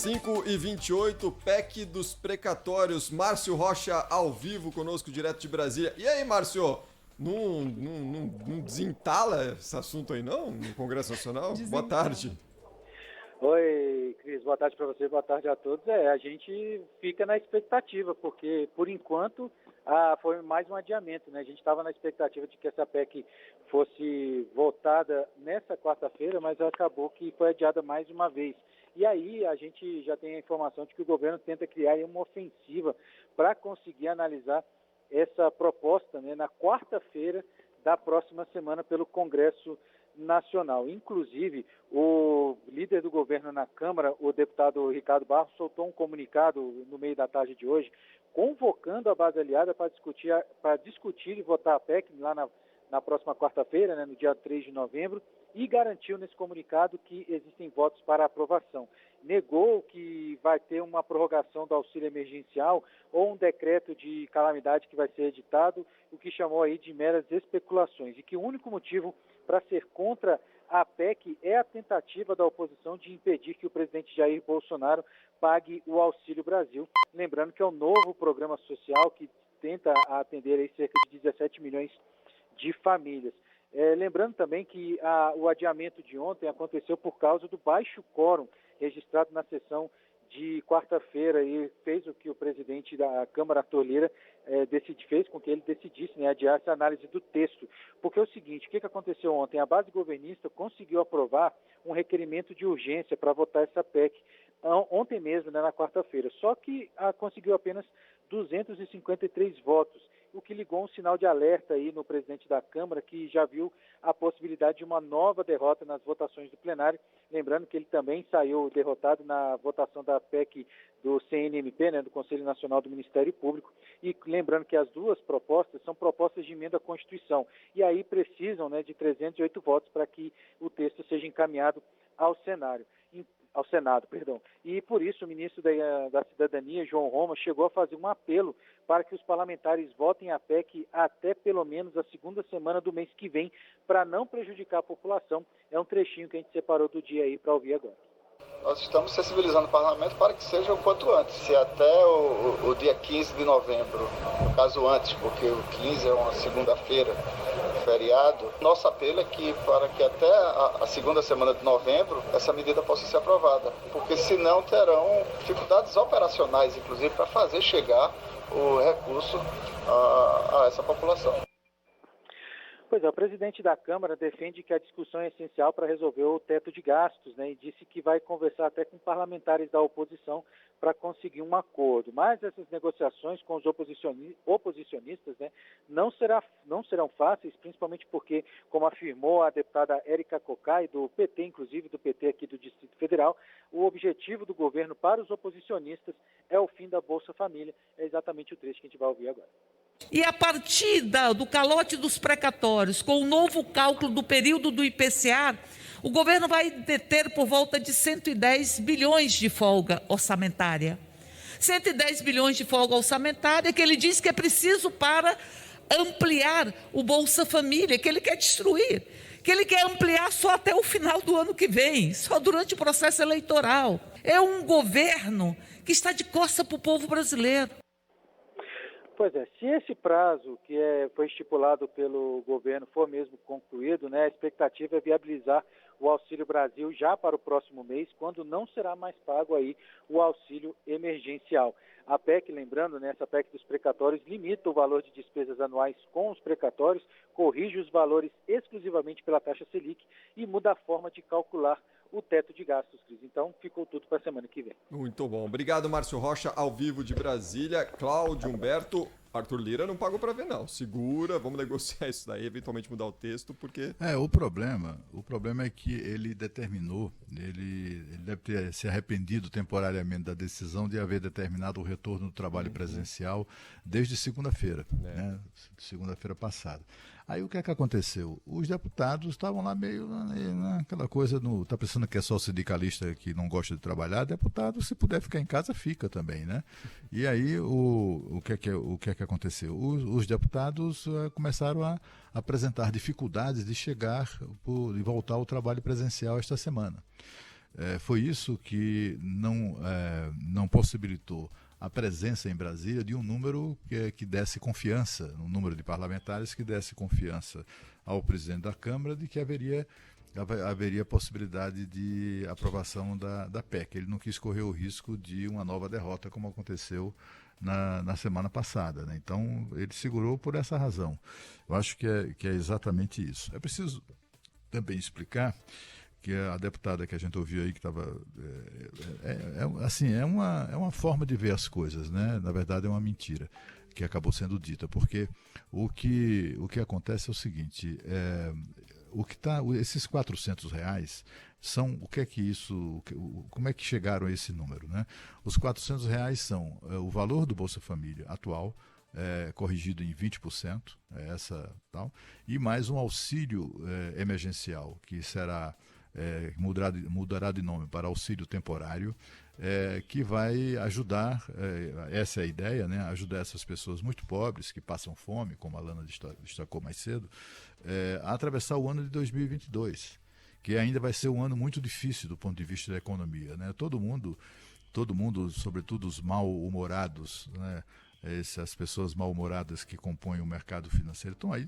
5h28, PEC dos precatórios. Márcio Rocha ao vivo conosco, direto de Brasília. E aí, Márcio? Não desentala esse assunto aí, não? No Congresso Nacional? Boa tarde. Oi, Cris. Boa tarde para você, boa tarde a todos. A gente fica na expectativa, porque, por enquanto, foi mais um adiamento, né? A gente estava na expectativa de que essa PEC fosse votada nessa quarta-feira, mas acabou que foi adiada mais uma vez. E aí a gente já tem a informação de que o governo tenta criar uma ofensiva para conseguir analisar essa proposta, né, na quarta-feira da próxima semana pelo Congresso Nacional. Inclusive, o líder do governo na Câmara, o deputado Ricardo Barros, soltou um comunicado no meio da tarde de hoje, convocando a base aliada para discutir e votar a PEC lá na próxima quarta-feira, né, no dia 3 de novembro, e garantiu nesse comunicado que existem votos para aprovação. Negou que vai ter uma prorrogação do auxílio emergencial ou um decreto de calamidade que vai ser editado, o que chamou aí de meras especulações, e que o único motivo para ser contra a PEC é a tentativa da oposição de impedir que o presidente Jair Bolsonaro pague o Auxílio Brasil. Lembrando que é um novo programa social que tenta atender aí cerca de 17 milhões de famílias. Lembrando também que o adiamento de ontem aconteceu por causa do baixo quórum registrado na sessão de quarta-feira e fez o que o presidente da Câmara, Arthur Lira, fez com que ele decidisse, né, adiar essa análise do texto. Porque é o seguinte, o que aconteceu ontem? A base governista conseguiu aprovar um requerimento de urgência para votar essa PEC ontem mesmo, né, na quarta-feira, só que conseguiu apenas 253 votos, o que ligou um sinal de alerta aí no presidente da Câmara, que já viu a possibilidade de uma nova derrota nas votações do plenário. Lembrando que ele também saiu derrotado na votação da PEC do CNMP, né, do Conselho Nacional do Ministério Público, e lembrando que as duas propostas são propostas de emenda à Constituição, e aí precisam, né, de 308 votos para que o texto seja encaminhado ao Senado. E por isso o ministro da Cidadania, João Roma, chegou a fazer um apelo para que os parlamentares votem a PEC até pelo menos a segunda semana do mês que vem, para não prejudicar a população. É um trechinho que a gente separou do dia aí para ouvir agora. Nós estamos sensibilizando o parlamento para que seja o quanto antes, se até o dia 15 de novembro, no caso antes, porque o 15 é uma segunda-feira, feriado. Nosso apelo é que para que até a segunda semana de novembro essa medida possa ser aprovada, porque senão terão dificuldades operacionais, inclusive, para fazer chegar o recurso a essa população. Pois é, o presidente da Câmara defende que a discussão é essencial para resolver o teto de gastos, né, e disse que vai conversar até com parlamentares da oposição para conseguir um acordo. Mas essas negociações com os oposicionistas, né, não serão fáceis, principalmente porque, como afirmou a deputada Érica Cocai, do PT, inclusive do PT aqui do Distrito Federal, o objetivo do governo para os oposicionistas é o fim da Bolsa Família. É exatamente o trecho que a gente vai ouvir agora. E a partir do calote dos precatórios, com o novo cálculo do período do IPCA, o governo vai ter por volta de 110 bilhões de folga orçamentária. 110 bilhões de folga orçamentária que ele diz que é preciso para ampliar o Bolsa Família, que ele quer destruir, que ele quer ampliar só até o final do ano que vem, só durante o processo eleitoral. É um governo que está de costas para o povo brasileiro. Pois é, se esse prazo que foi estipulado pelo governo for mesmo concluído, né, a expectativa é viabilizar o Auxílio Brasil já para o próximo mês, quando não será mais pago aí o auxílio emergencial. A PEC, lembrando, né, essa PEC dos precatórios limita o valor de despesas anuais com os precatórios, corrige os valores exclusivamente pela taxa Selic e muda a forma de calcular o teto de gastos, Cris. Então, ficou tudo para a semana que vem. Muito bom. Obrigado, Márcio Rocha, ao vivo de Brasília. Cláudio, Humberto, Arthur Lira não pagou para ver, não. Segura, vamos negociar isso daí, eventualmente mudar o texto, porque... O problema é que ele determinou, ele deve ter se arrependido temporariamente da decisão de haver determinado o retorno do trabalho presencial desde segunda-feira, né? Segunda-feira passada. Aí o que é que aconteceu? Os deputados estavam lá meio naquela coisa, tá pensando que é só sindicalista que não gosta de trabalhar, deputado, se puder ficar em casa, fica também, né? E aí o que é que aconteceu? Os deputados começaram a apresentar dificuldades de chegar e voltar ao trabalho presencial esta semana. Foi isso que não possibilitou a presença em Brasília de um número que desse confiança, um número de parlamentares que desse confiança ao presidente da Câmara de que haveria possibilidade de aprovação da PEC. Ele não quis correr o risco de uma nova derrota, como aconteceu na semana passada, né? Então, ele segurou por essa razão. Eu acho que é exatamente isso. É preciso também explicar que a deputada que a gente ouviu aí, que estava... é uma forma de ver as coisas, né? Na verdade, é uma mentira que acabou sendo dita, porque o que acontece é o seguinte, esses R$400 são, como é que chegaram a esse número, né? Os R$400 são o valor do Bolsa Família atual, corrigido em 20%, tal, e mais um auxílio emergencial, que será mudará de nome para auxílio temporário, que vai ajudar, essa é a ideia, né? Ajudar essas pessoas muito pobres que passam fome, como a Lana destacou mais cedo, a atravessar o ano de 2022, que ainda vai ser um ano muito difícil do ponto de vista da economia, né? Todo mundo, sobretudo os mal-humorados, né? Essas pessoas mal-humoradas que compõem o mercado financeiro estão aí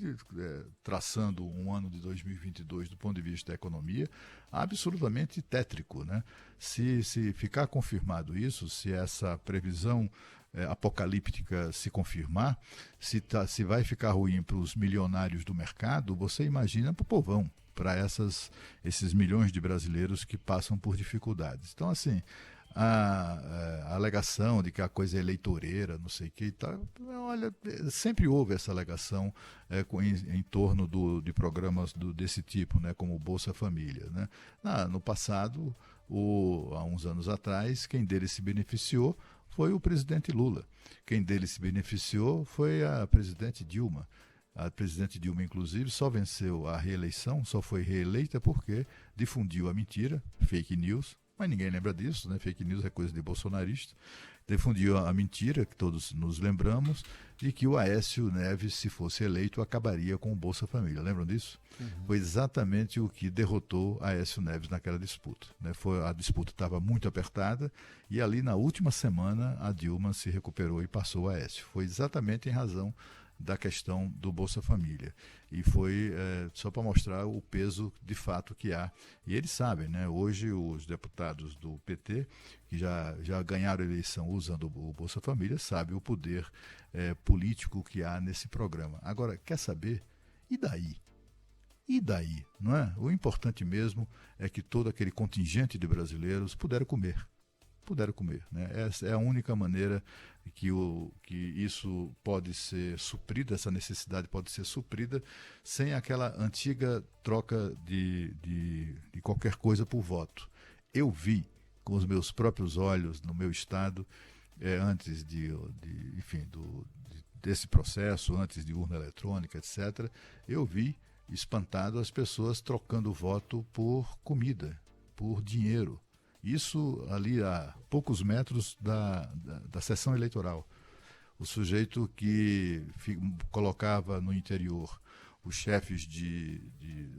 traçando um ano de 2022 do ponto de vista da economia absolutamente tétrico, né? Se ficar confirmado isso, se essa previsão apocalíptica se confirmar, se vai ficar ruim para os milionários do mercado, você imagina para o povão, para esses milhões de brasileiros que passam por dificuldades. Então, assim, a alegação de que a coisa é eleitoreira, não sei o que e tal, olha, sempre houve essa alegação em torno de programas desse tipo, né, como o Bolsa Família, né? No passado, há uns anos atrás, quem dele se beneficiou foi o presidente Lula. Quem dele se beneficiou foi a presidente Dilma. A presidente Dilma, inclusive, só venceu a reeleição, só foi reeleita porque difundiu a mentira, fake news, mas ninguém lembra disso, né? Fake news é coisa de bolsonarista. Difundiu a mentira, que todos nos lembramos, de que o Aécio Neves, se fosse eleito, acabaria com o Bolsa Família. Lembram disso? Uhum. Foi exatamente o que derrotou Aécio Neves naquela disputa, né? A disputa estava muito apertada e ali na última semana a Dilma se recuperou e passou o Aécio. Foi exatamente em razão da questão do Bolsa Família. E foi só para mostrar o peso de fato que há. E eles sabem, né? Hoje os deputados do PT, que já ganharam a eleição usando o Bolsa Família, sabem o poder político que há nesse programa. Agora, quer saber? E daí? E daí? Não é? O importante mesmo é que todo aquele contingente de brasileiros puderam comer, né? Essa é a única maneira que isso pode ser suprido, essa necessidade pode ser suprida sem aquela antiga troca de qualquer coisa por voto. Eu vi com os meus próprios olhos no meu estado, antes desse processo, antes de urna eletrônica, etc., eu vi espantado as pessoas trocando voto por comida, por dinheiro. Isso ali a poucos metros da sessão eleitoral. O sujeito que colocava no interior os chefes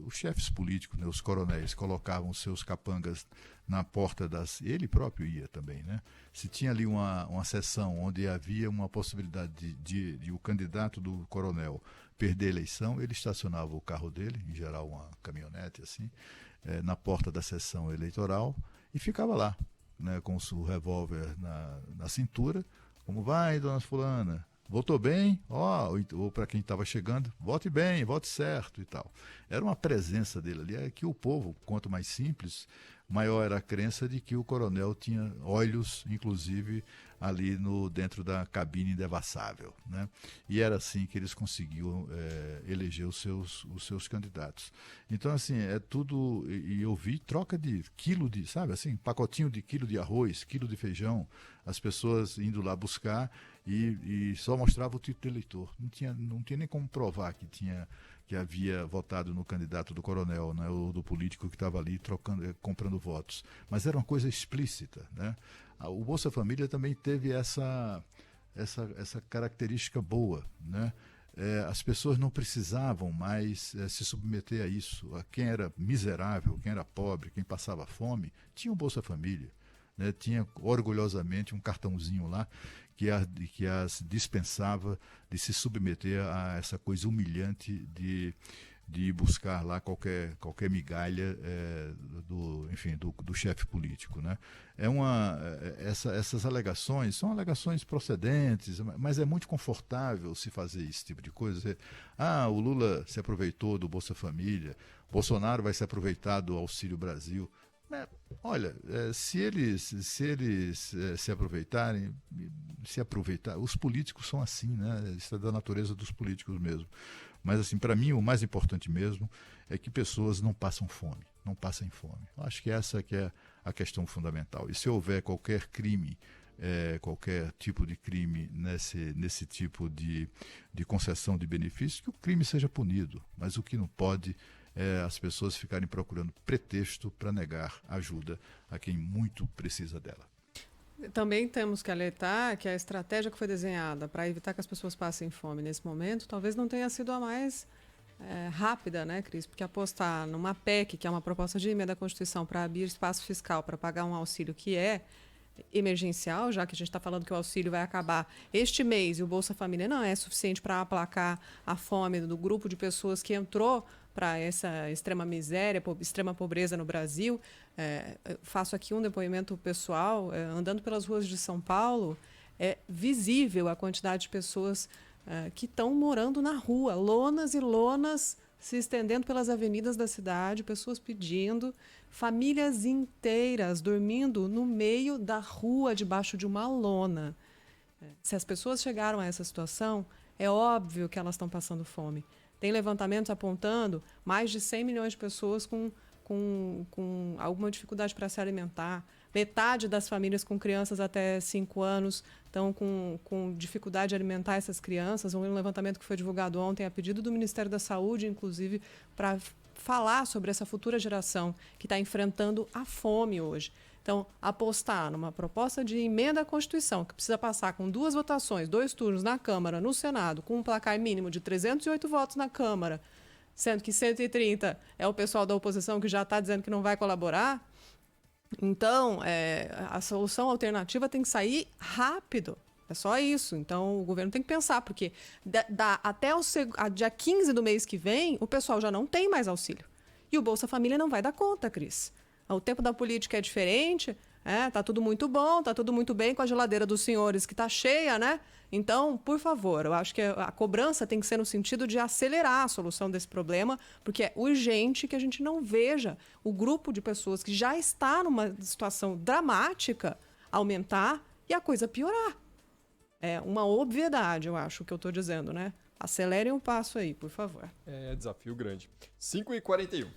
os chefes políticos, né, os coronéis, colocavam seus capangas na porta ele próprio ia também, né? Se tinha ali uma sessão onde havia uma possibilidade de o candidato do coronel perder a eleição, ele estacionava o carro dele, em geral uma caminhonete assim, na porta da sessão eleitoral, e ficava lá, né, com o revólver na cintura. Como vai, dona fulana? Votou bem? Ou para quem estava chegando, vote bem, vote certo e tal. Era uma presença dele ali, é que o povo, quanto mais simples, maior era a crença de que o coronel tinha olhos, inclusive, ali dentro da cabine indevassável, né? E era assim que eles conseguiam eleger os seus candidatos. Então, assim, é tudo... E eu vi troca de quilo sabe assim, pacotinho de quilo de arroz, quilo de feijão, as pessoas indo lá buscar e só mostrava o título de eleitor. Não tinha nem como provar que havia votado no candidato do coronel, né, ou do político que estava ali comprando votos. Mas era uma coisa explícita, né? O Bolsa Família também teve essa característica boa, né? as pessoas não precisavam mais se submeter a isso. Quem era miserável, quem era pobre, quem passava fome, tinha um Bolsa Família. Né? Tinha orgulhosamente um cartãozinho lá que as dispensava de se submeter a essa coisa humilhante de buscar lá qualquer migalha do chefe político. Né? Essas alegações são alegações procedentes, mas é muito confortável se fazer esse tipo de coisa. O Lula se aproveitou do Bolsa Família, Bolsonaro vai se aproveitar do Auxílio Brasil. Olha, se eles se aproveitarem, os políticos são assim, né? Isso é da natureza dos políticos mesmo. Mas, assim, para mim, o mais importante mesmo é que pessoas não passem fome. Eu acho que essa que é a questão fundamental. E se houver qualquer crime, qualquer tipo de crime nesse tipo de concessão de benefícios, que o crime seja punido. Mas o que não pode as pessoas ficarem procurando pretexto para negar ajuda a quem muito precisa dela. Também temos que alertar que a estratégia que foi desenhada para evitar que as pessoas passem fome nesse momento talvez não tenha sido a mais rápida, né, Cris? Porque apostar numa PEC, que é uma proposta de emenda à Constituição para abrir espaço fiscal para pagar um auxílio que é emergencial, já que a gente está falando que o auxílio vai acabar este mês e o Bolsa Família não é suficiente para aplacar a fome do grupo de pessoas que entrou para essa extrema miséria, extrema pobreza no Brasil. Faço aqui um depoimento pessoal. Andando pelas ruas de São Paulo, é visível a quantidade de pessoas que estão morando na rua, lonas e lonas se estendendo pelas avenidas da cidade, pessoas pedindo, famílias inteiras dormindo no meio da rua, debaixo de uma lona. Se as pessoas chegaram a essa situação, é óbvio que elas estão passando fome. Tem levantamentos apontando mais de 100 milhões de pessoas com alguma dificuldade para se alimentar. Metade das famílias com crianças até 5 anos estão com dificuldade de alimentar essas crianças. Um levantamento que foi divulgado ontem a pedido do Ministério da Saúde, inclusive, para falar sobre essa futura geração que está enfrentando a fome hoje. Então, apostar numa proposta de emenda à Constituição, que precisa passar com 2 votações, 2 turnos na Câmara, no Senado, com um placar mínimo de 308 votos na Câmara, sendo que 130 é o pessoal da oposição que já está dizendo que não vai colaborar. Então, a solução alternativa tem que sair rápido. É só isso. Então, o governo tem que pensar, porque até o dia 15 do mês que vem, o pessoal já não tem mais auxílio. E o Bolsa Família não vai dar conta, Cris. O tempo da política é diferente, tá tudo muito bom, tá tudo muito bem com a geladeira dos senhores que tá cheia, né? Então, por favor, eu acho que a cobrança tem que ser no sentido de acelerar a solução desse problema, porque é urgente que a gente não veja o grupo de pessoas que já está numa situação dramática aumentar e a coisa piorar. É uma obviedade, eu acho, o que eu estou dizendo, né? Acelerem o passo aí, por favor. É desafio grande. 5h41.